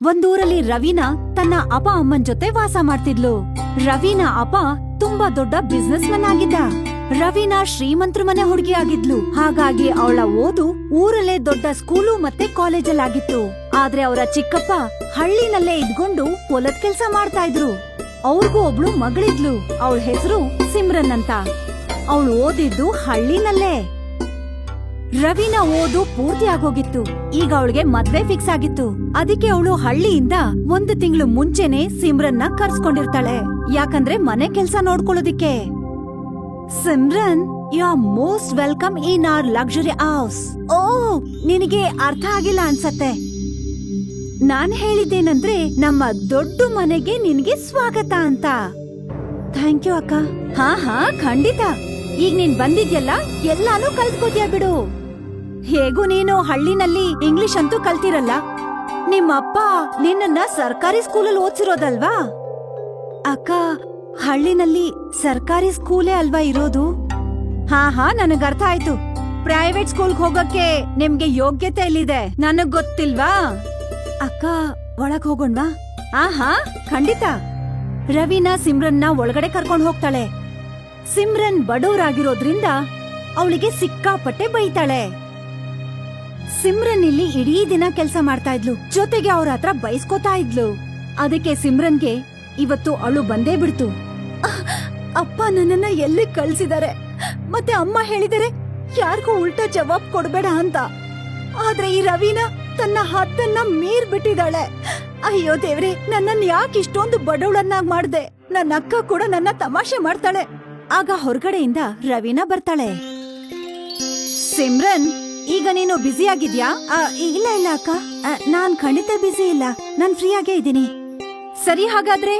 ಒಂದೂರಲ್ಲಿ ರವೀನಾ ತನ್ನ ಅಪ್ಪ ಅಮ್ಮನ್ ಜೊತೆ ವಾಸ ಮಾಡ್ತಿದ್ಲು. ರವೀನಾ ಅಪ್ಪ ತುಂಬಾ ದೊಡ್ಡ ಬಿಸ್ನೆಸ್ ಮನ್ ಆಗಿದ್ದ. ರವೀನಾ ಶ್ರೀಮಂತ್ರ ಮನೆ ಹುಡುಗಿ ಆಗಿದ್ಲು. ಹಾಗಾಗಿ ಅವಳ ಓದು ಊರಲ್ಲೇ ದೊಡ್ಡ ಸ್ಕೂಲು ಮತ್ತೆ ಕಾಲೇಜಲ್ಲಾಗಿತ್ತು. ಆದ್ರೆ ಅವರ ಚಿಕ್ಕಪ್ಪ ಹಳ್ಳಿನಲ್ಲೇ ಇದ್ಕೊಂಡು ಹೊಲದ ಕೆಲ್ಸ ಮಾಡ್ತಾ ಇದ್ರು. ಅವ್ರಿಗೂ ಒಬ್ಳು ಮಗಳಿದ್ಲು. ಅವಳ ಹೆಸರು ಸಿಮ್ರನ್ ಅಂತ. ಅವಳು ಓದಿದ್ದು ಹಳ್ಳಿನಲ್ಲೇ. ರವೀನಾ ಓದು ಪೂರ್ತಿ ಆಗೋಗಿತ್ತು. ಈಗ ಅವಳಿಗೆ ಮದ್ವೆ ಫಿಕ್ಸ್ ಆಗಿತ್ತು. ಅದಕ್ಕೆ ಅವಳು ಹಳ್ಳಿಯಿಂದ 1 ತಿಂಗಳು ಮುಂಚೆನೆ ಸಿಮ್ರನ್ನ ಕರ್ಸ್ಕೊಂಡಿರ್ತಾಳೆ. ಯಾಕಂದ್ರೆ ಮನೆ ಕೆಲ್ಸ ನೋಡ್ಕೊಳ್ಳೋದಿಕ್ಕೆ. Simran, you are most welcome in our luxury house. Oh, ನಿನಗೆ ಅರ್ಥ ಆಗಿಲ್ಲ ಅನ್ಸತ್ತೆ. ನಾನ್ ಹೇಳಿದ್ದೇನಂದ್ರೆ ನಮ್ಮ ದೊಡ್ಡ ಮನೆಗೆ ನಿನ್ಗೆ ಸ್ವಾಗತ ಅಂತ. ಥ್ಯಾಂಕ್ ಯು ಅಕ್ಕ. ಹಾ ಖಂಡಿತ. ಈಗ ನೀನ್ ಬಂದಿದ್ಯಲ್ಲ, ಎಲ್ಲಾನು ಕಲ್ತ್ಕೋತೀಯ ಬಿಡು. ಹೇಗೂ ನೀನು ಹಳ್ಳಿನಲ್ಲಿ ಇಂಗ್ಲಿಷ್ ಅಂತೂ ಕಲ್ತಿರಲ್ಲ. ನಿಮ್ಮಪ್ಪ ನಿನ್ನನ್ನ ಸರ್ಕಾರಿ ಸ್ಕೂಲಲ್ಲಿ ಓದ್ಸಿರೋದಲ್ವಾ? ಅಕ್ಕ, ಹಳ್ಳಿನಲ್ಲಿ ಸರ್ಕಾರಿ ಸ್ಕೂಲೇ ಅಲ್ವಾ ಇರೋದು? ಹಾ ನನಗ್ ಅರ್ಥ ಆಯ್ತು. ಪ್ರೈವೇಟ್ ಸ್ಕೂಲ್ಗೆ ಹೋಗಕ್ಕೆ ನಿಮ್ಗೆ ಯೋಗ್ಯತೆ ಎಲ್ಲಿದೆ ನನಗ್ ಗೊತ್ತಿಲ್ವಾ? ಅಕ್ಕ, ಒಳಗ್ ಹೋಗೋಣ್ವಾ? ಹಾ ಖಂಡಿತ. ರವೀನಾ ಸಿಮ್ರನ್ನ ಒಳಗಡೆ ಕರ್ಕೊಂಡ್ ಹೋಗ್ತಾಳೆ. ಸಿಮ್ರನ್ ಬಡವರಾಗಿರೋದ್ರಿಂದ ಅವಳಿಗೆ ಸಿಕ್ಕಾಪಟ್ಟೆ ಬೈತಾಳೆ. ಸಿಮ್ರನ್ ಇಲ್ಲಿ ಇಡೀ ದಿನ ಕೆಲ್ಸ ಮಾಡ್ತಾ ಇದ್ಲು. ಜೊತೆಗೆ ಅವ್ರ ಹತ್ರ ಬೈಸ್ಕೋತಾ ಇದ್ಲು. ಅದಕ್ಕೆ ಸಿಮ್ರನ್ಗೆ ಇವತ್ತು ಅಳು ಬಂದೇ ಬಿಡ್ತು. ಅಪ್ಪ ನನ್ನನ್ನ ಎಲ್ಲಿ ಕಳ್ಸಿದಾರೆ, ಮತ್ತೆ ಅಮ್ಮ ಹೇಳಿದರೆ ಯಾರಿಗೂ ಉಲ್ಟಾ ಜವಾಬ್ ಕೊಡ್ಬೇಡ ಅಂತ. ಆದ್ರೆ ಈ ರವೀನಾ ತನ್ನ ಹತ್ತನ್ನ ಮೀರ್ ಬಿಟ್ಟಿದ್ದಾಳೆ. ಅಯ್ಯೋ ದೇವ್ರೆ, ನನ್ನನ್ ಯಾಕೆ ಇಷ್ಟೊಂದು ಬಡವಳನ್ನಾಗ್ ಮಾಡ್ದೆ? ನನ್ನ ಅಕ್ಕ ಕೂಡ ನನ್ನ ತಮಾಷೆ ಮಾಡ್ತಾಳೆ. ಆಗ ಹೊರಗಡೆಯಿಂದ ರವೀನಾ ಬರ್ತಾಳೆ. ಸಿಮ್ರನ್, ಈಗ ನೀನು ಬ್ಯುಸಿ ಆಗಿದ್ಯಾ? ಇಲ್ಲ ಅಕ್ಕ, ನಾನ್ ಖಂಡಿತ ಬ್ಯುಸಿ ಇಲ್ಲ. ನಾನ್ ಫ್ರೀ ಆಗೇ ಇದ್ದೀನಿ. ಸರಿ, ಹಾಗಾದ್ರೆ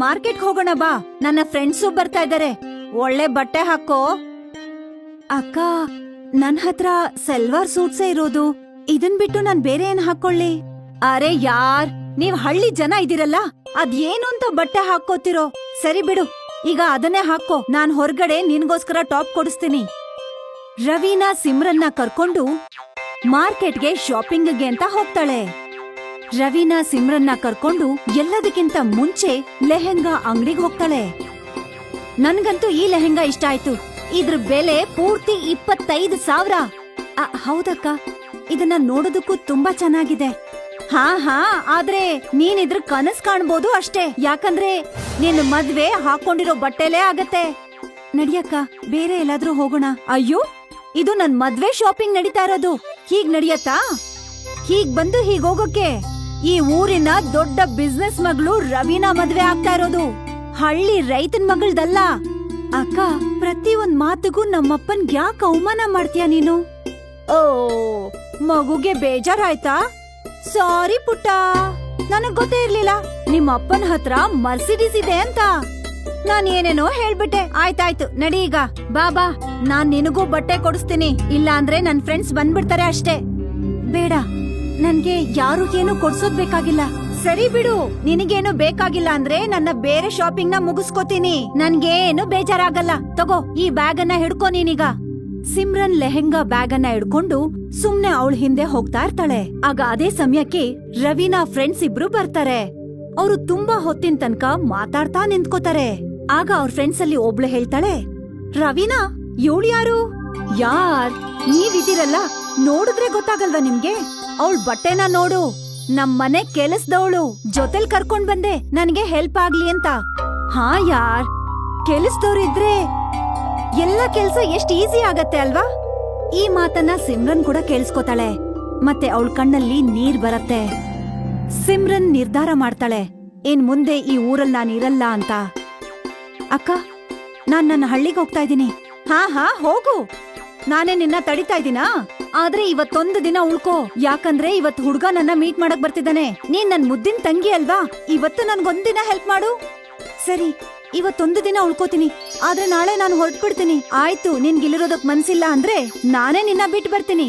ಮಾರ್ಕೆಟ್ ಹೋಗೋಣ ಬಾ. ನನ್ನ ಫ್ರೆಂಡ್ಸು ಬರ್ತಾ ಇದಾರೆ. ಒಳ್ಳೆ ಬಟ್ಟೆ ಹಾಕೋ. ಅಕ್ಕ, ನನ್ ಹತ್ರ ಸಲ್ವಾರ್ ಸೂಟ್ಸೇ ಇರೋದು. ಇದನ್ ಬಿಟ್ಟು ನಾನ್ ಬೇರೆ ಏನ್ ಹಾಕೊಳ್ಳಿ? ಅರೆ ಯಾರ್, ನೀವ್ ಹಳ್ಳಿ ಜನ ಇದೀರಲ್ಲ, ಅದೇನು ಅಂತ ಬಟ್ಟೆ ಹಾಕೋತಿರೋ. ಸರಿ ಬಿಡು, ಈಗ ಅದನ್ನೇ ಹಾಕೋ. ನಾನ್ ಹೊರಗಡೆ ನಿನ್ಗೋಸ್ಕರ ಟಾಪ್ ಕೊಡಿಸ್ತೀನಿ. ರವೀನಾ ಸಿಮ್ರನ್ನ ಕರ್ಕೊಂಡು ಮಾರ್ಕೆಟ್ಗೆ ಶಾಪಿಂಗ್ಗೆ ಅಂತ ಹೋಗ್ತಾಳೆ. ರವೀನಾ ಸಿಮ್ರನ್ನ ಕರ್ಕೊಂಡು ಎಲ್ಲದಕ್ಕಿಂತ ಮುಂಚೆ ಲೆಹೆಂಗಾ ಅಂಗಡಿಗೆ ಹೋಗ್ತಾಳೆ. ನನ್ಗಂತೂ ಈ ಲೆಹೆಂಗಾ ಇಷ್ಟ ಆಯ್ತು. ಇದ್ರ ಬೆಲೆ ಪೂರ್ತಿ 25,000. ಹೌದಕ್ಕ, ಇದನ್ನ ನೋಡೋದಕ್ಕೂ ತುಂಬಾ ಚೆನ್ನಾಗಿದೆ. ಹಾ ಆದ್ರೆ ನೀನಿದ್ರ ಕನಸ್ ಕಾಣ್ಬೋದು ಅಷ್ಟೇ. ಯಾಕಂದ್ರೆ ನಿನ್ನ ಮದ್ವೆ ಹಾಕೊಂಡಿರೋ ಬಟ್ಟೆಲೇ ಆಗತ್ತೆ. ನಡಿಯಕ್ಕ, ಬೇರೆ ಎಲ್ಲಾದ್ರೂ ಹೋಗೋಣ. ಅಯ್ಯೋ, ಇದು ನನ್ ಮದ್ವೆ ಶಾಪಿಂಗ್ ನಡೀತಾ ಇರೋದು. ಹೀಗ್ ನಡಿಯತ್ತಾ? ಹೀಗ್ ಬಂದು ಹೀಗ್ ಹೋಗೋಕೆ? ಈ ಊರಿನ ದೊಡ್ಡ ಬಿಸ್ನೆಸ್ ಮಗಳು ರವೀನಾ ಮದ್ವೆ ಆಗ್ತಾ ಇರೋದು, ಹಳ್ಳಿ ರೈತನ್ ಮಗಳದಲ್ಲ. ಅಕ್ಕ, ಪ್ರತಿ ಒಂದ್ ಮಾತಿಗೂ ನಮ್ಮಪ್ಪನ್ ಯಾಕೆ ಅವಮಾನ ಮಾಡ್ತೀಯ ನೀನು? ಓ, ಮಗುಗೆ ಬೇಜಾರಾಯ್ತಾ? ಸಾರಿ ಪುಟ್ಟ, ನನಗ್ ಗೊತ್ತೇ ಇರ್ಲಿಲ್ಲ ನಿಮ್ಮ ಅಪ್ಪನ ಹತ್ರ ಮರ್ಸಿಡೀಸ್ ಇದೆ ಅಂತ. ನಾನ್ ಏನೇನೋ ಹೇಳ್ಬಿಟ್ಟೆ. ಆಯ್ತಾಯ್ತು, ನಡಿ ಈಗ. ಬಾ, ನಾನ್ ನಿನಗೂ ಬಟ್ಟೆ ಕೊಡಿಸ್ತೀನಿ. ಇಲ್ಲ ಅಂದ್ರೆ ನನ್ ಫ್ರೆಂಡ್ಸ್ ಬಂದ್ಬಿಡ್ತಾರೆ ಅಷ್ಟೇ. ಬೇಡ, ನನ್ಗೆ ಯಾರು ಏನು ಕೊಡ್ಸೋದ್ ಬೇಕಾಗಿಲ್ಲ. ಸರಿ ಬಿಡು, ನಿನಗೇನು ಬೇಕಾಗಿಲ್ಲ ಅಂದ್ರೆ ನನ್ನ ಬೇರೆ ಶಾಪಿಂಗ್ ನ ಮುಗಿಸ್ಕೋತೀನಿ. ನನ್ಗೇನು ಬೇಜಾರಾಗಲ್ಲ. ತಗೋ, ಈ ಬ್ಯಾಗ್ ಅನ್ನ ಹಿಡ್ಕೊ ನೀನೀಗ. ಸಿಮ್ರನ್ ಲೆಹೆಂಗಾ ಬ್ಯಾಗ್ ಅನ್ನ ಹಿಡ್ಕೊಂಡು ಸುಮ್ನೆ ಅವಳ ಹಿಂದೆ ಹೋಗ್ತಾ ಇರ್ತಾಳೆ. ಆಗ ಅದೇ ಸಮಯಕ್ಕೆ ರವೀನಾ ಫ್ರೆಂಡ್ಸ್ ಇಬ್ರು ಬರ್ತಾರೆ. ಅವರು ತುಂಬಾ ಹೊತ್ತಿನ ತನಕ ಮಾತಾಡ್ತಾ ನಿಂತ್ಕೋತಾರೆ. ಆಗ ಅವ್ರ ಫ್ರೆಂಡ್ಸ್ ಅಲ್ಲಿ ಒಬ್ಳು ಹೇಳ್ತಾಳೆ, ರವೀನಾ, ಇವಳು ಯಾರು? ಯಾರ್ ನೀವಿದಿರಲ್ಲ, ನೋಡಿದ್ರೆ ಗೊತ್ತಾಗಲ್ವಾ ನಿಮ್ಗೆ? ಅವಳ ಬಟ್ಟೆನ ನೋಡು. ನಮ್ಮನೆ ಕೆಲಸದವಳು ಜೊತೆಲ್ ಕರ್ಕೊಂಡ್ ಬಂದೆ, ನನ್ಗೆ ಹೆಲ್ಪ್ ಆಗ್ಲಿ ಅಂತ. ಹಾ ಯಾರ್, ಕೆಲಸದವ್ರಿದ್ರೆ ಎಲ್ಲ ಕೆಲ್ಸ ಎಷ್ಟ್ ಈಸಿ ಆಗತ್ತೆ ಅಲ್ವಾ? ಈ ಮಾತನ್ನ ಸಿಮ್ರನ್ ಕೂಡ ಕೇಳಿಸ್ಕೊತಾಳೆ. ಮತ್ತೆ ಅವಳ ಕಣ್ಣಲ್ಲಿ ನೀರ್ ಬರತ್ತೆ. ಸಿಮ್ರನ್ ನಿರ್ಧಾರ ಮಾಡ್ತಾಳೆ, ಇನ್ ಮುಂದೆ ಈ ಊರಲ್ಲಿ ನಾನಿರಲ್ಲ ಅಂತ. ಅಕ್ಕ, ನಾನ್ ನನ್ನ ಹಳ್ಳಿಗೆ ಹೋಗ್ತಾ ಇದ್ದೀನಿ. ಹಾ ಹೋಗು, ನಾನೇ ನಿನ್ನ ತಡಿತಾ ಇದ್ದೀನಾ? ಆದ್ರೆ ಇವತ್ತೊಂದು ದಿನ ಉಳ್ಕೋ. ಯಾಕಂದ್ರೆ ಇವತ್ ಹುಡ್ಗ ನನ್ನ ಮೀಟ್ ಮಾಡಕ್ ಬರ್ತಿದ್ದಾನೆ. ನೀನ್ ನನ್ ಮುದ್ದಿನ ತಂಗಿ ಅಲ್ವಾ, ಇವತ್ತು ನನ್ಗೊಂದಿನ ಹೆಲ್ಪ್ ಮಾಡು. ಸರಿ, ಇವತ್ತೊಂದು ದಿನ ಉಳ್ಕೋತೀನಿ. ಆದ್ರೆ ನಾಳೆ ನಾನು ಹೊರಟ್ಬಿಡ್ತೀನಿ. ಆಯ್ತು, ನಿನ್ಗಿಲ್ಲಿರೋದಕ್ ಮನ್ಸಿಲ್ಲ ಅಂದ್ರೆ ನಾನೇ ನಿನ್ನ ಬಿಟ್ಟು ಬರ್ತೀನಿ.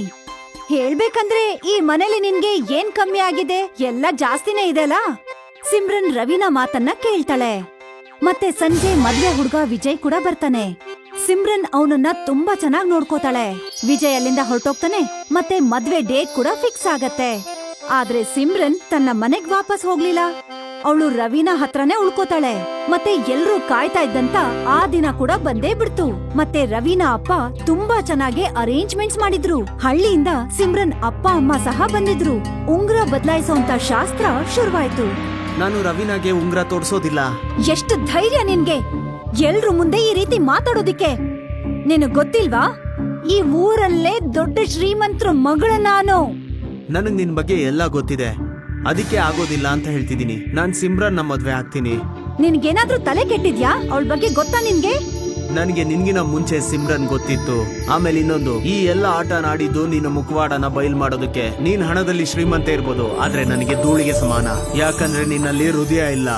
ಹೇಳ್ಬೇಕಂದ್ರೆ ಈ ಮನೇಲಿ ನಿನ್ಗೆ ಏನ್ ಕಮ್ಮಿ ಆಗಿದೆ? ಎಲ್ಲ ಜಾಸ್ತಿನೇ ಇದೆಲ್ಲ. ಸಿಮ್ರನ್ ರವೀನಾ ಮಾತನ್ನ ಕೇಳ್ತಾಳೆ. ಮತ್ತೆ ಸಂಜೆ ಮದ್ವೆ ಹುಡ್ಗ ವಿಜಯ್ ಕೂಡ ಬರ್ತಾನೆ. ಸಿಮ್ರನ್ ಅವನನ್ನ ತುಂಬಾ ಚೆನ್ನಾಗ್ ನೋಡ್ಕೋತಾಳೆ. ವಿಜಯ್ ಅಲ್ಲಿಂದ ಹೊರಟೋಗ್ತಾನೆ. ಮತ್ತೆ ಮದ್ವೆ ಡೇಟ್ ಕೂಡ ಫಿಕ್ಸ್ ಆಗತ್ತೆ. ಆದ್ರೆ ಸಿಮ್ರನ್ ತನ್ನ ಮನೆಗ್ ವಾಪಸ್ ಹೋಗ್ಲಿಲ್ಲ. ಅವಳು ರವೀನ ಹತ್ರನೇ ಉಳ್ಕೋತಾಳೆ. ಮತ್ತೆ ಎಲ್ರೂ ಕಾಯ್ತಾ ಇದ್ದಂತ ಆ ದಿನ ಕೂಡ ಬಂದೇ ಬಿಡ್ತು. ಮತ್ತೆ ರವೀನ ಅಪ್ಪ ತುಂಬಾ ಚೆನ್ನಾಗಿ ಅರೇಂಜ್ಮೆಂಟ್ಸ್ ಮಾಡಿದ್ರು. ಹಳ್ಳಿಯಿಂದ ಸಿಮ್ರನ್ ಅಪ್ಪ ಅಮ್ಮ ಸಹ ಬಂದಿದ್ರು. ಉಂಗ್ರ ಬದಲಾಯಿಸೋಂತ ಶಾಸ್ತ್ರ ಶುರುವಾಯ್ತು. ನಾನು ರವೀನಾಗೆ ಉಂಗ್ರ ತೋರ್ಸೋದಿಲ್ಲ. ಎಷ್ಟು ಧೈರ್ಯ ನಿನ್ಗೆ ಎಲ್ರು ಮುಂದೆ ಈ ರೀತಿ ಮಾತಾಡೋದಿಕ್ಕೆ? ನಿನಗ್ ಗೊತ್ತಿಲ್ವಾ, ಈ ಊರಲ್ಲೇ ದೊಡ್ಡ ಶ್ರೀಮಂತ್ರ ಮಗಳು ನಾನು. ನನಗ್ ನಿನ್ ಬಗ್ಗೆ ಎಲ್ಲ ಗೊತ್ತಿದೆ, ಅದಕ್ಕೆ ಆಗೋದಿಲ್ಲ ಅಂತ ಹೇಳ್ತಿದೀನಿ. ನಾನ್ ಸಿಮ್ರನ್ ನಮ್ಮ ಮದ್ವೆ ಆಗ್ತೀನಿ. ನಿನ್ಗೇನಾದ್ರೂ ತಲೆ ಕೆಟ್ಟಿದ್ಯಾ? ಅವಳ ಬಗ್ಗೆ ಗೊತ್ತಾ ನಿನ್ಗೆ? ನನಗೆ ನಿನ್ಗಿನ ಮುಂಚೆ ಸಿಮ್ರನ್ ಗೊತ್ತಿತ್ತು. ಆಮೇಲೆ ಇನ್ನೊಂದು, ಈ ಎಲ್ಲ ಆಟ ನಾಡಿದ್ದು ನಿನ್ನ ಮುಖವಾಡನ ಬಯಲ್ ಮಾಡೋದಕ್ಕೆ. ನೀನ್ ಹಣದಲ್ಲಿ ಶ್ರೀಮಂತ ಇರ್ಬೋದು, ಆದ್ರೆ ನನಗೆ ಧೂಳಿಗೆ ಸಮಾನ. ಯಾಕಂದ್ರೆ ನಿನ್ನಲ್ಲಿ ಹೃದಯ ಇಲ್ಲ.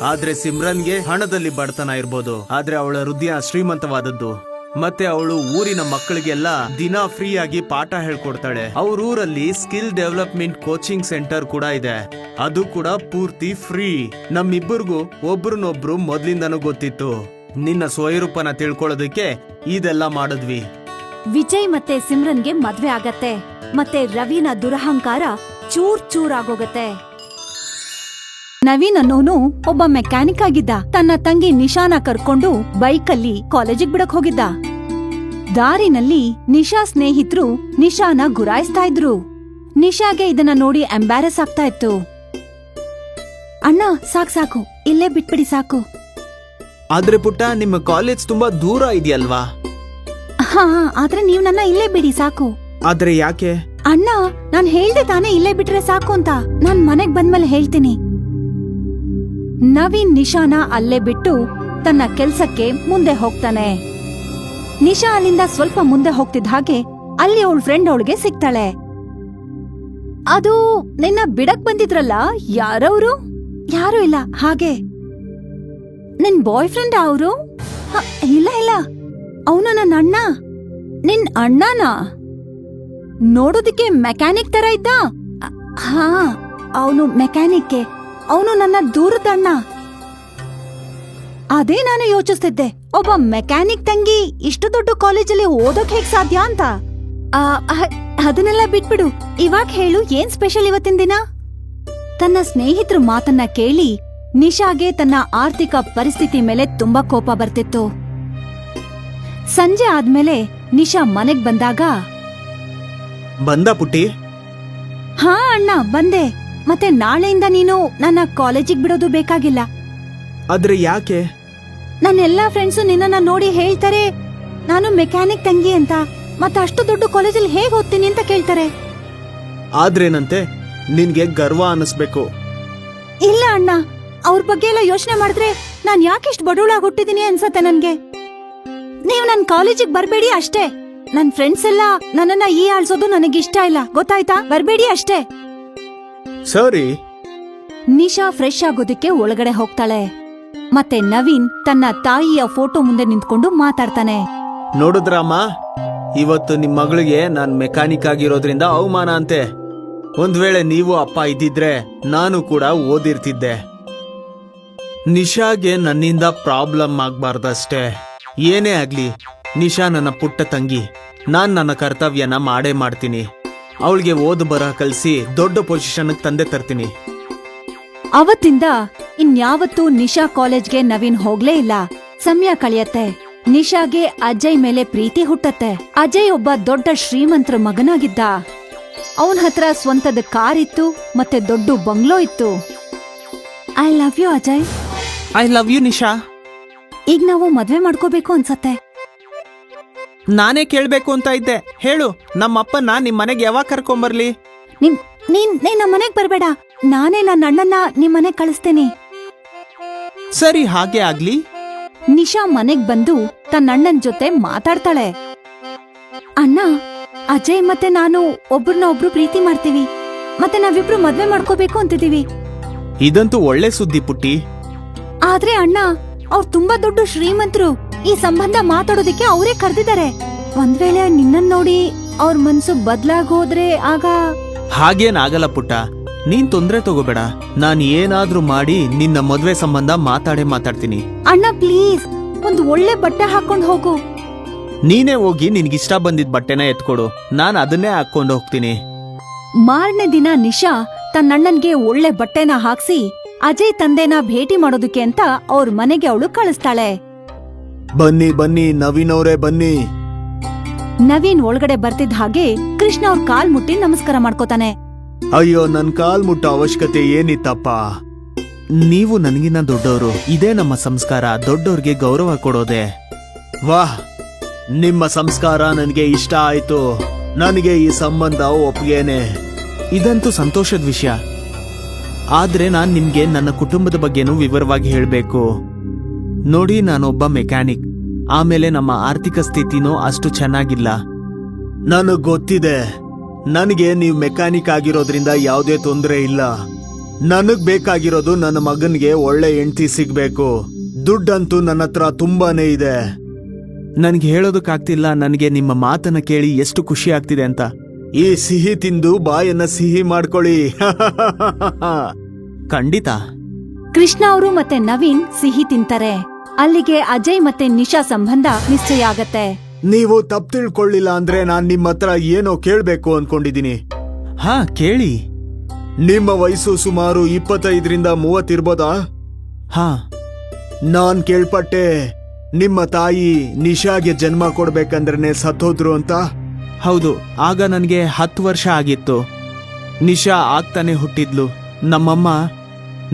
ಆದ್ರೆ ಸಿಮ್ರನ್ಗೆ ಹಣದಲ್ಲಿ ಬಡತನ ಇರ್ಬೋದು, ಆದ್ರೆ ಅವಳ ಹೃದಯ ಶ್ರೀಮಂತವಾದದ್ದು. ಮತ್ತೆ ಅವಳು ಊರಿನ ಮಕ್ಕಳಿಗೆಲ್ಲ ದಿನ ಫ್ರೀ ಆಗಿ ಪಾಠ ಹೇಳ್ಕೊಡ್ತಾಳೆ. ಅವ್ರ ಊರಲ್ಲಿ ಸ್ಕಿಲ್ ಡೆವಲಪ್ಮೆಂಟ್ ಕೋಚಿಂಗ್ ಸೆಂಟರ್ ಕೂಡ ಇದೆ, ಅದು ಕೂಡ ಪೂರ್ತಿ ಫ್ರೀ. ನಮ್ಮಿಬ್ಬರಿಗೂ ಒಬ್ರನ್ನೊಬ್ರು ಮೊದ್ಲಿಂದನೂ ಗೊತ್ತಿತ್ತು. ನಿನ್ನ ಸ್ವಯರೂಪನ ತಿಳ್ಕೊಳ್ಳೋದಕ್ಕೆ ಇದೆಲ್ಲ ಮಾಡಿದ್ವಿ. ವಿಜಯ್ ಮತ್ತೆ ಸಿಮ್ರನ್ಗೆ ಮದ್ವೆ ಆಗತ್ತೆ. ಮತ್ತೆ ರವಿನ ದುರಹಂಕಾರ ಚೂರ್ ಚೂರಾಗೋಗತ್ತೆ. ನವೀನ್ ಅನ್ನೋನು ಒಬ್ಬ ಮೆಕ್ಯಾನಿಕ್ ಆಗಿದ್ದ. ತನ್ನ ತಂಗಿ ನಿಶಾನ ಕರ್ಕೊಂಡು ಬೈಕಲ್ಲಿ ಕಾಲೇಜಿಗೆ ಬಿಡಕ್ ಹೋಗಿದ್ದ. ದಾರಿನಲ್ಲಿ ನಿಶಾ ಸ್ನೇಹಿತರು ನಿಶಾನ ಗುರಾಯಿಸ್ತಾ ಇದ್ರು. ನಿಶಾಗೆ ಇದನ್ನ ನೋಡಿ ಎಂಬ್ಯಾರಸ್ ಆಗ್ತಾ ಇತ್ತು. ಅಣ್ಣ ಸಾಕು, ಇಲ್ಲೇ ಬಿಟ್ಬಿಡಿ ಸಾಕು. ಆದ್ರೆ ಪುಟ್ಟ, ನಿಮ್ಮ ಕಾಲೇಜ್ ತುಂಬಾ ದೂರ ಇದೆಯಲ್ವಾ? ಹಾ, ಆದ್ರೆ ನೀವ್ ನನ್ನ ಇಲ್ಲೇ ಬಿಡಿ ಸಾಕು. ಆದ್ರೆ ಯಾಕೆ? ಅಣ್ಣ, ನಾನ್ ಹೇಳ್ದೆ ತಾನೇ ಇಲ್ಲೇ ಬಿಟ್ರೆ ಸಾಕು ಅಂತ. ನಾನ್ ಮನೆಗ್ ಬಂದ್ಮೇಲೆ ಹೇಳ್ತೀನಿ. ನವೀನ್ ನಿಶಾನ ಅಲ್ಲೇ ಬಿಟ್ಟು ತನ್ನ ಕೆಲ್ಸಕ್ಕೆ ಮುಂದೆ ಹೋಗ್ತಾನೆ. ನಿಶಾ ಅಲ್ಲಿಂದ ಸ್ವಲ್ಪ ಮುಂದೆ ಹೋಗ್ತಿದ್ದ ಹಾಗೆ ಅಲ್ಲಿ ಅವಳ ಫ್ರೆಂಡ್ ಅವಳಿಗೆ ಸಿಗ್ತಾಳೆ. ಅದು ನಿನ್ನ ಬಿಡಕ್ ಬಂದಿದ್ರಲ್ಲ, ಯಾರವ್ರು? ಯಾರು ಇಲ್ಲ. ಹಾಗೆ ನಿನ್ ಬಾಯ್ ಫ್ರೆಂಡ್ ಅವ್ರು? ಇಲ್ಲ, ಅವನು ನನ್ನ ಅಣ್ಣ. ನಿನ್ ಅಣ್ಣನಾ? ನೋಡೋದಿಕ್ಕೆ ಮೆಕ್ಯಾನಿಕ್ ತರ ಇದ್ದ? ಹಾ, ಅವನು ಮೆಕ್ಯಾನಿಕ್. ಅವನು ನನ್ನ ದೂರದ ಅಣ್ಣ. ಅದೇ ನಾನು ಯೋಚಿಸ್ತಿದ್ದೆ, ಒಬ್ಬ ಮೆಕ್ಯಾನಿಕ್ ತಂಗಿ ಇಷ್ಟು ದೊಡ್ಡ ಕಾಲೇಜಲ್ಲಿ ಓದೋಕ್ ಹೇಗ್ ಸಾಧ್ಯ ಅಂತ. ಅದನ್ನೆಲ್ಲ ಬಿಟ್ಬಿಡು, ಇವಾಗ ಹೇಳು, ಏನ್ ಸ್ಪೆಷಲ್ ಇವತ್ತಿನ ದಿನ? ತನ್ನ ಸ್ನೇಹಿತರ ಮಾತನ್ನ ಕೇಳಿ ನಿಶಾಗೆ ತನ್ನ ಆರ್ಥಿಕ ಪರಿಸ್ಥಿತಿ ಮೇಲೆ ತುಂಬಾ ಕೋಪ ಬರ್ತಿತ್ತು. ಸಂಜೆ ಆದ್ಮೇಲೆ ನಿಶಾ ಮನೆಗ್ ಬಂದಾಗ, ಬಂದ ಪುಟ್ಟಿ? ಹಾ ಅಣ್ಣ, ಬಂದೆ. ಮತ್ತೆ ನಾಳೆಯಿಂದ ನೀನು ನನ್ನ ಕಾಲೇಜಿಗೆ ಬಿಡೋದು ಬೇಕಾಗಿಲ್ಲ. ಆದ್ರೆ ಯಾಕೆ? ನನ್ನ ಎಲ್ಲಾ ಫ್ರೆಂಡ್ಸು ನಿನ್ನ ನೋಡಿ ಹೇಳ್ತಾರೆ ನಾನು ಮೆಕ್ಯಾನಿಕ್ ತಂಗಿ ಅಂತ. ಮತ್ತೆ ಅಷ್ಟು ದೊಡ್ಡ ಕಾಲೇಜಲ್ಲಿ ಹೇಗ್ ಓದ್ತೀನಿ ಅಂತ ಕೇಳ್ತಾರೆ. ಆದ್ರೇನಂತೆ, ನಿನ್ಗೆ ಗರ್ವ ಅನಿಸ್ಬೇಕು. ಇಲ್ಲ ಅಣ್ಣ, ಅವ್ರ ಬಗ್ಗೆ ಎಲ್ಲ ಯೋಚನೆ ಮಾಡಿದ್ರೆ ನಾನ್ ಯಾಕೆಷ್ಟು ಬಡವಳಾಗಿ ಹುಟ್ಟಿದೀನಿ ಅನ್ಸತ್ತೆ ನನ್ಗೆ. ನೀವ್ ನನ್ ಕಾಲೇಜಿಗೆ ಬರ್ಬೇಡಿ ಅಷ್ಟೇ. ನನ್ ಫ್ರೆಂಡ್ಸ್ ಎಲ್ಲ ನನ್ನನ್ನ ಈ ಆಳ್ಸೋದು ನನಗಿಷ್ಟ ಇಲ್ಲ, ಗೊತ್ತಾಯ್ತಾ? ಬರ್ಬೇಡಿ ಅಷ್ಟೇ. ಸರಿ. ನಿಶಾ ಫ್ರೆಶ್ ಆಗೋದಕ್ಕೆ ಒಳಗಡೆ ಹೋಗ್ತಾಳೆ. ಮತ್ತೆ ನವೀನ್ ತನ್ನ ತಾಯಿಯ ಫೋಟೋ ಮುಂದೆ ನಿಂತ್ಕೊಂಡು ಮಾತಾಡ್ತಾನೆ. ನೋಡಿದ್ರಮ್ಮ, ಇವತ್ತು ನಿಮ್ ಮಗಳಿಗೆ ನಾನ್ ಮೆಕ್ಯಾನಿಕ್ ಆಗಿರೋದ್ರಿಂದ ಅವಮಾನ ಅಂತೆ. ಒಂದ್ ವೇಳೆ ನೀವು ಅಪ್ಪ ಇದ್ದಿದ್ರೆ ನಾನು ಕೂಡ ಓದಿರ್ತಿದ್ದೆ. ನಿಶಾಗೆ ನನ್ನಿಂದ ಪ್ರಾಬ್ಲಮ್ ಆಗ್ಬಾರ್ದಷ್ಟೇ. ಏನೇ ಆಗ್ಲಿ, ನಿಶಾ ನನ್ನ ಪುಟ್ಟ ತಂಗಿ. ನಾನ್ ನನ್ನ ಕರ್ತವ್ಯನ ಮಾಡೇ ಮಾಡ್ತೀನಿ. ಅವಳಿಗೆ ಓದ್ ಬರಹ ಕಲ್ಸಿ ದೊಡ್ಡ ಪೊಸಿಷನ್ ತಂದೆ ತರ್ತೀನಿ. ಅವತ್ತಿಂದ ಇನ್ಯಾವತ್ತೂ ನಿಶಾ ಕಾಲೇಜ್ಗೆ ನವೀನ್ ಹೋಗ್ಲೇ ಇಲ್ಲ. ಸಮಯ ಕಳೆಯತ್ತೆ. ನಿಶಾಗೆ ಅಜಯ್ ಮೇಲೆ ಪ್ರೀತಿ ಹುಟ್ಟತ್ತೆ. ಅಜಯ್ ಒಬ್ಬ ದೊಡ್ಡ ಶ್ರೀಮಂತರ ಮಗನಾಗಿದ್ದ. ಅವನ ಹತ್ರ ಸ್ವಂತದ ಕಾರ್ ಇತ್ತು, ಮತ್ತೆ ದೊಡ್ಡ ಬಂಗ್ಲೋ ಇತ್ತು. I love you Ajay. I love you Nisha. ಈಗ ನಾವು ಮದ್ವೆ ಮಾಡ್ಕೋಬೇಕು ಅನ್ಸತ್ತೆ. ನಾನೇ ಕೇಳ್ಬೇಕು ಅಂತ ಇದ್ದೆ. ಹೇಳು, ನಮ್ಮಪ್ಪನ ನಿಮ್ ಮನೆಗೆ ಯಾವಾಗ ಕರ್ಕೊಂಬರ್ಲಿ? ನೀನ್ ನಮ್ಮ ಮನೆಗ್ ಬರ್ಬೇಡ. ನಾನೇ ನನ್ನ ಅಣ್ಣನ್ನ ನಿಮ್ ಮನೆಗ್ ಕಳಿಸ್ತೇನೆ. ಸರಿ, ಹಾಗೆ ಆಗ್ಲಿ. ನಿಶಾ ಮನೆಗ್ ಬಂದು ತನ್ನ ಅಣ್ಣನ್ ಜೊತೆ ಮಾತಾಡ್ತಾಳೆ. ಅಣ್ಣ, ಅಜಯ್ ಮತ್ತೆ ನಾನು ಒಬ್ರನ್ನ ಒಬ್ರು ಪ್ರೀತಿ ಮಾಡ್ತೀವಿ. ಮತ್ತೆ ನಾವಿಬ್ರು ಮದ್ವೆ ಮಾಡ್ಕೋಬೇಕು ಅಂತಿದೀವಿ. ಇದಂತೂ ಒಳ್ಳೆ ಸುದ್ದಿ ಪುಟ್ಟಿ. ಆದ್ರೆ ಅಣ್ಣ, ಅವ್ರು ತುಂಬಾ ದೊಡ್ಡ ಶ್ರೀಮಂತರು. ಈ ಸಂಬಂಧ ಮಾತಾಡೋದಿಕ್ಕೆ ಅವರೇ ಕರೆದಿದ್ದಾರೆ. ಒಂದ್ ವೇಳೆ ನಿನ್ನನ್ ನೋಡಿ ಅವ್ರ ಮನ್ಸು ಬದ್ಲಾಗೋದ್ರೆ ಆಗ? ಹಾಗೇನಾಗಲ್ಲ ಪುಟ್ಟ, ನೀನ್ ತೊಂದ್ರೆ ತಗೋಬೇಡ. ನಾನ್ ಏನಾದ್ರೂ ಮಾಡಿ ನಿನ್ನ ಮದ್ವೆ ಸಂಬಂಧ ಮಾತಾಡ್ತೀನಿ. ಅಣ್ಣ ಪ್ಲೀಸ್, ಒಂದ್ ಒಳ್ಳೆ ಬಟ್ಟೆ ಹಾಕೊಂಡ್ ಹೋಗು. ನೀನೇ ಹೋಗಿ ನಿನ್ಗಿಷ್ಟ ಬಂದಿದ್ ಬಟ್ಟೆನ ಎತ್ಕೊಡು, ನಾನ್ ಅದನ್ನೇ ಹಾಕೊಂಡು ಹೋಗ್ತೀನಿ. ಮಾರನೇ ದಿನ ನಿಶಾ ತನ್ನಣ್ಣನ್ಗೆ ಒಳ್ಳೆ ಬಟ್ಟೆನ ಹಾಕ್ಸಿ ಅಜಯ್ ತಂದೆನ ಭೇಟಿ ಮಾಡೋದಕ್ಕೆ ಅಂತ ಅವ್ರ ಮನೆಗೆ ಅವಳು ಕಳಿಸ್ತಾಳೆ. ಬನ್ನಿ ಬನ್ನಿ ನವೀನ್ ಅವರೇ ಬನ್ನಿ. ನವೀನ್ ಒಳಗಡೆ ಬರ್ತಿದ್ದ ಹಾಗೆ ಕೃಷ್ಣ ಅವ್ರ ಕಾಲ್ ಮುಟ್ಟಿ ನಮಸ್ಕಾರ ಮಾಡ್ಕೋತಾನೆ. ಅಯ್ಯೋ ನನ್ ಕಾಲ್ ಮುಟ್ಟೋ ಅವಶ್ಯಕತೆ ಏನಿತ್ತಪ್ಪ. ನೀವು ನನಗಿನ್ನ ದೊಡ್ಡವರು, ಇದೇ ನಮ್ಮ ಸಂಸ್ಕಾರ, ದೊಡ್ಡವ್ರಿಗೆ ಗೌರವ ಕೊಡೋದೆ. ವಾಹ್, ನಿಮ್ಮ ಸಂಸ್ಕಾರ ನನಗೆ ಇಷ್ಟ ಆಯ್ತು. ನನಗೆ ಈ ಸಂಬಂಧ ಒಪ್ಪಿಗೆನೆ. ಇದಂತೂ ಸಂತೋಷದ ವಿಷಯ. ಆದ್ರೆ ನಾನ್ ನಿಮ್ಗೆ ನನ್ನ ಕುಟುಂಬದ ಬಗ್ಗೆನೂ ವಿವರವಾಗಿ ಹೇಳ್ಬೇಕು. ನೋಡಿ, ನಾನೊಬ್ಬ ಮೆಕ್ಯಾನಿಕ್. ಆಮೇಲೆ ನಮ್ಮ ಆರ್ಥಿಕ ಸ್ಥಿತಿನೂ ಅಷ್ಟು ಚೆನ್ನಾಗಿಲ್ಲ. ನನಗ್ ಗೊತ್ತಿದೆ. ನನಗೆ ನೀವು ಮೆಕ್ಯಾನಿಕ್ ಆಗಿರೋದ್ರಿಂದ ಯಾವುದೇ ತೊಂದರೆ ಇಲ್ಲ. ನನಗ್ ಬೇಕಾಗಿರೋದು ನನ್ನ ಮಗನ್ಗೆ ಒಳ್ಳೆ ಹೆಂಡತಿ ಸಿಗ್ಬೇಕು. ದುಡ್ಡಂತೂ ನನ್ನ ಹತ್ರ ತುಂಬಾನೇ ಇದೆ. ನನ್ಗೆ ಹೇಳೋದಕ್ಕಾಗ್ತಿಲ್ಲ ನನಗೆ ನಿಮ್ಮ ಮಾತನ್ನ ಕೇಳಿ ಎಷ್ಟು ಖುಷಿ ಆಗ್ತಿದೆ ಅಂತ. ಈ ಸಿಹಿ ತಿಂದು ಬಾಯನ್ನ ಸಿಹಿ ಮಾಡ್ಕೊಳ್ಳಿ. ಖಂಡಿತ. ಕೃಷ್ಣ ಅವರು ಮತ್ತೆ ನವೀನ್ ಸಿಹಿ ತಿಂತಾರೆ. ಅಲ್ಲಿಗೆ ಅಜಯ್ ಮತ್ತೆ ನಿಶಾ ಸಂಬಂಧ ನಿಶ್ಚಯ ಆಗತ್ತೆ. ನೀವು ತಪ್ಪು ತಿಳ್ಕೊಳ್ಳಿಲ್ಲ ಅಂದ್ರೆ ನಾನ್ ನಿಮ್ಮ ಹತ್ರ ಏನೋ ಕೇಳ್ಬೇಕು ಅನ್ಕೊಂಡಿದೀನಿ. ಹಾ, ಕೇಳಿ. ನಿಮ್ಮ ವಯಸ್ಸು ಸುಮಾರು 25ರಿಂದ 30 ಇರ್ಬೋದಾ? ಹಾ. ನಾನ್ ಕೇಳ್ಪಟ್ಟೆ ನಿಮ್ಮ ತಾಯಿ ನಿಶಾಗೆ ಜನ್ಮ ಕೊಡ್ಬೇಕಂದ್ರೇನೆ ಸತ್ತೋದ್ರು ಅಂತ. ಹೌದು, ಆಗ ನನ್ಗೆ 10 ವರ್ಷ ಆಗಿತ್ತು. ನಿಶಾ ಆಗ್ತಾನೆ ಹುಟ್ಟಿದ್ಲು. ನಮ್ಮಮ್ಮ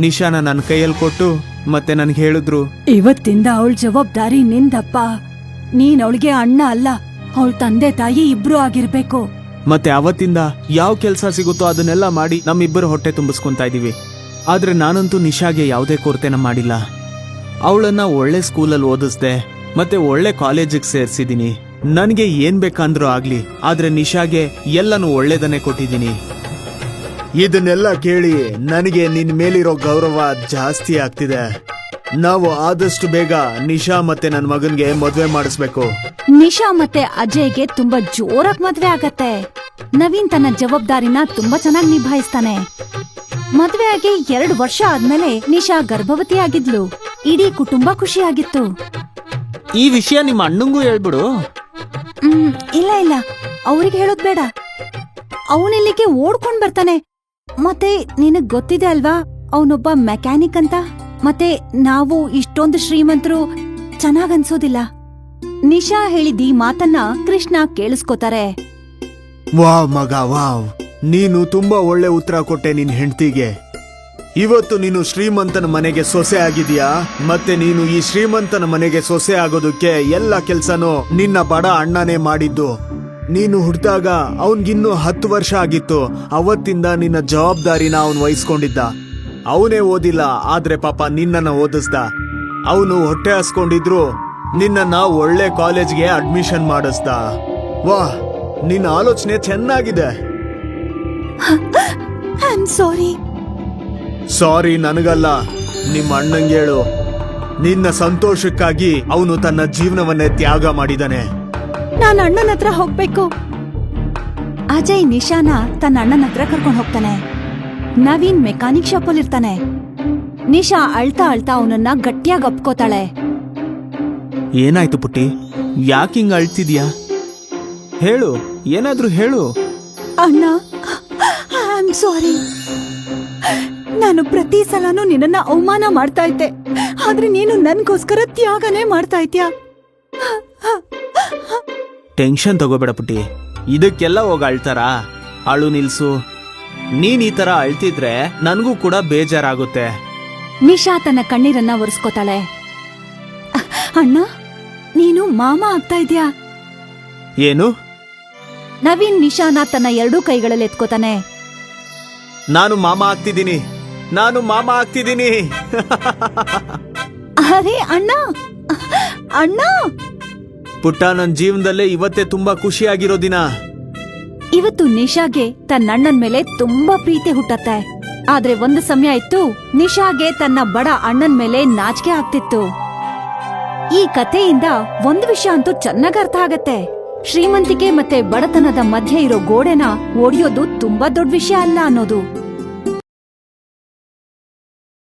ನಿಶಾನ ನನ್ನ ಕೈಯಲ್ಲಿ ಕೊಟ್ಟು ಮತ್ತೆ ನನ್ಗೆ ಹೇಳಿದ್ರು, ಇವತ್ತಿಂದ ಅವಳ ಜವಾಬ್ದಾರಿ ನಿಂದಪ್ಪ. ನೀನ್ ಅವಳಿಗೆ ಅಣ್ಣ ಅಲ್ಲ, ಅವಳ ತಂದೆ ತಾಯಿ ಇಬ್ರು ಆಗಿರ್ಬೇಕು. ಮತ್ತೆ ಅವತ್ತಿಂದ ಯಾವ ಕೆಲ್ಸ ಸಿಗುತ್ತೋ ಅದನ್ನೆಲ್ಲ ಮಾಡಿ ನಮ್ಮಿಬ್ಬರು ಹೊಟ್ಟೆ ತುಂಬಿಸ್ಕೊಂತಾ ಇದೀವಿ. ಆದ್ರೆ ನಾನಂತೂ ನಿಶಾಗೆ ಯಾವುದೇ ಕೊರತೆನ ಮಾಡಿಲ್ಲ. ಅವಳನ್ನ ಒಳ್ಳೆ ಸ್ಕೂಲಲ್ಲಿ ಓದಿಸ್ದೆ, ಮತ್ತೆ ಒಳ್ಳೆ ಕಾಲೇಜಿಗೆ ಸೇರ್ಸಿದೀನಿ. ನನಗೆ ಏನ್ ಬೇಕಂದ್ರೂ ಆಗ್ಲಿ, ಆದ್ರೆ ನಿಶಾಗೆ ಎಲ್ಲನೂ ಒಳ್ಳೇದನ್ನೇ ಕೊಟ್ಟಿದ್ದೀನಿ. ಇದನ್ನೆಲ್ಲ ಕೇಳಿ ನನಗೆ ನಿನ್ ಮೇಲಿರೋ ಗೌರವ ಜಾಸ್ತಿ ಆಗ್ತಿದೆ. ನಾವು ಆದಷ್ಟು ಬೇಗ ನಿಶಾ ಮತ್ತೆ ನನ್ನ ಮಗನ್ಗೆ ಮದ್ವೆ ಮಾಡಿಸ್ಬೇಕು. ನಿಶಾ ಮತ್ತೆ ಅಜಯ್ಗೆ ತುಂಬಾ ಜೋರಾಗಿ ಮದ್ವೆ ಆಗತ್ತೆ. ನವೀನ್ ತನ್ನ ಜವಾಬ್ದಾರಿನ ತುಂಬಾ ಚೆನ್ನಾಗಿ ನಿಭಾಯಿಸ್ತಾನೆ. ಮದ್ವೆ ಆಗಿ 2 ವರ್ಷ ಆದ್ಮೇಲೆ ನಿಶಾ ಗರ್ಭವತಿ ಆಗಿದ್ಲು. ಇಡೀ ಕುಟುಂಬ ಖುಷಿಯಾಗಿತ್ತು. ಈ ವಿಷಯ ನಿಮ್ಮ ಅಣ್ಣಂಗೂ ಹೇಳ್ಬಿಡು. ಇಲ್ಲ, ಅವ್ರಿಗೆ ಹೇಳೋದ್ ಬೇಡ. ಅವನಿಲ್ಲಿಗೆ ಓಡ್ಕೊಂಡ್ ಬರ್ತಾನೆ. ಮತ್ತೆ ನಿನಗ್ ಗೊತ್ತಿದೆ ಅಲ್ವಾ, ಅವನೊಬ್ಬ ಮೆಕ್ಯಾನಿಕ್ ಅಂತ. ಮತ್ತೆ ನಾವು ಇಷ್ಟೊಂದು ಶ್ರೀಮಂತರು ಚೆನ್ನಾಗನ್ಸೋದಿಲ್ಲ. ನಿಶಾ ಹೇಳಿದ ಈ ಮಾತನ್ನ ಕೃಷ್ಣ ಕೇಳಿಸ್ಕೋತಾರೆ. ವಾವ್ ಮಗ, ವಾವ್, ನೀನು ತುಂಬಾ ಒಳ್ಳೆ ಉತ್ತರ ಕೊಟ್ಟೆ ನಿನ್ ಹೆಂಡತಿಗೆ. ಇವತ್ತು ನೀನು ಶ್ರೀಮಂತನ ಮನೆಗೆ ಸೊಸೆ ಆಗಿದೀಯಾ. ಮತ್ತೆ ನೀನು ಈ ಶ್ರೀಮಂತನ ಮನೆಗೆ ಸೊಸೆ ಆಗೋದಕ್ಕೆ ಎಲ್ಲ ಕೆಲ್ಸನೂ ನಿನ್ನ ಬಡ ಅಣ್ಣನೇ ಮಾಡಿದ್ದು. ನೀನು ಹುಟ್ಟಿದಾಗ ಅವನ್ಗಿನ್ನೂ 10 ವರ್ಷ ಆಗಿತ್ತು. ಅವತ್ತಿಂದ ನಿನ್ನ ಜವಾಬ್ದಾರಿನ ಅವನ್ ವಹಿಸ್ಕೊಂಡಿದ್ದ. ಅವನೇ ಓದಿಲ್ಲ, ಆದ್ರೆ ಪಾಪ ನಿನ್ನನ್ನ ಓದಿಸ್ದ. ಅವನು ಹೊಟ್ಟೆ ಹಸ್ಕೊಂಡಿದ್ರು ನಿನ್ನನ್ನ ಒಳ್ಳೆ ಕಾಲೇಜ್ಗೆ ಅಡ್ಮಿಷನ್ ಮಾಡಿಸ್ದ. ವಾಹ್, ನಿನ್ನ ಆಲೋಚನೆ ಚೆನ್ನಾಗಿದೆ. ಸಾರಿ ನನಗಲ್ಲ, ನಿಮ್ಮ ಅಣ್ಣಂಗೆ ಹೇಳು. ನಿನ್ನ ಸಂತೋಷಕ್ಕಾಗಿ ಅವನು ತನ್ನ ಜೀವನವನ್ನೇ ತ್ಯಾಗ ಮಾಡಿದಾನೆ. ನಾನು ಅಣ್ಣನ ಹತ್ರ ಹೋಗ್ಬೇಕು. ಅಜಯ್ ನಿಶಾನ ತನ್ನ ಅಣ್ಣನ ಹತ್ರ ಕರ್ಕೊಂಡು ಹೋಗ್ತಾನೆ. ನವೀನ್ ಮೆಕ್ಯಾನಿಕ್ ಶಾಪಲ್ಲಿ ಇರ್ತಾನೆ. ನಿಶಾ ಅಳ್ತಾ ಅಳ್ತಾ ಅವನನ್ನ ಗಟ್ಟಿಯಾಗಿ ಅಪ್ಕೋತಾಳೆ. ಏನಾಯ್ತು ಪುಟ್ಟಿ, ಯಾಕಿಂಗ್ ಅಳ್ತಿದ್ಯಾ? ಹೇಳು, ಏನಾದ್ರೂ ಹೇಳು. ಅಣ್ಣ, ಐ ಆಮ್ ಸಾರಿ. ನಾನು ಪ್ರತಿ ಸಲನೂ ನಿನ್ನನ್ನ ಅವಮಾನ ಮಾಡ್ತಾ ಇದ್ದೆ, ಆದ್ರೆ ನೀನು ನನ್ಗೋಸ್ಕರ ತ್ಯಾಗನೇ ಮಾಡ್ತಾ ಇದ್ಯಾ. ಟೆನ್ಷನ್ ತಗೋಬೇಡ ಪುಟ್ಟಿ, ಇದಕ್ಕೆಲ್ಲ ಹೋಗ ಅಳ್ತಾರಾ? ಅಳು ನಿಲ್ಸು. ನೀನ್ ಈ ತರ ಅಳ್ತಿದ್ರೆ ನನಗೂ ಕೂಡ ಬೇಜಾರಾಗುತ್ತೆ. ನಿಶಾ ತನ್ನ ಕಣ್ಣೀರನ್ನ ಒರೆಸ್ಕೋತಾಳೆ. ಅಣ್ಣ, ನೀನು ಮಾಮ ಆಗ್ತಾ ಇದ್ಯಾ. ಏನು? ನವೀನ್ ನಿಶಾನ ತನ್ನ 2 ಕೈಗಳಲ್ಲಿ ಎತ್ಕೋತಾನೆ. ನಾನು ಮಾಮ ಆಗ್ತಿದ್ದೀನಿ, ನಾನು ಮಾಮ ಆಗ್ತಿದ್ದೀನಿ. ಅರೆ ಅಣ್ಣ, ಅಣ್ಣ. ಪುಟ್ಟ, ನನ್ನ ಜೀವನದಲ್ಲೇ ಇವತ್ತೇ ತುಂಬಾ ಖುಷಿಯಾಗಿರೋ ದಿನ. ಇವತ್ತು ನಿಶಾಗೆ ತನ್ನ ಅಣ್ಣನ ಮೇಲೆ ತುಂಬಾ ಪ್ರೀತಿ ಹುಟ್ಟತ್ತೆ. ಆದ್ರೆ ಒಂದು ಸಮಯ ಇತ್ತು, ನಿಶಾಗೆ ತನ್ನ ಬಡ ಅಣ್ಣನ ಮೇಲೆ ನಾಚಿಕೆ ಆಗ್ತಿತ್ತು. ಈ ಕಥೆಯಿಂದ ಒಂದು ವಿಷಯ ಅಂತೂ ಚೆನ್ನಾಗ್ ಅರ್ಥ ಆಗತ್ತೆ. ಶ್ರೀಮಂತಿಕೆ ಮತ್ತೆ ಬಡತನದ ಮಧ್ಯೆ ಇರೋ ಗೋಡೆನ ಒಡೆಯೋದು ತುಂಬಾ ದೊಡ್ಡ ವಿಷಯ ಅಲ್ಲ ಅನ್ನೋದು.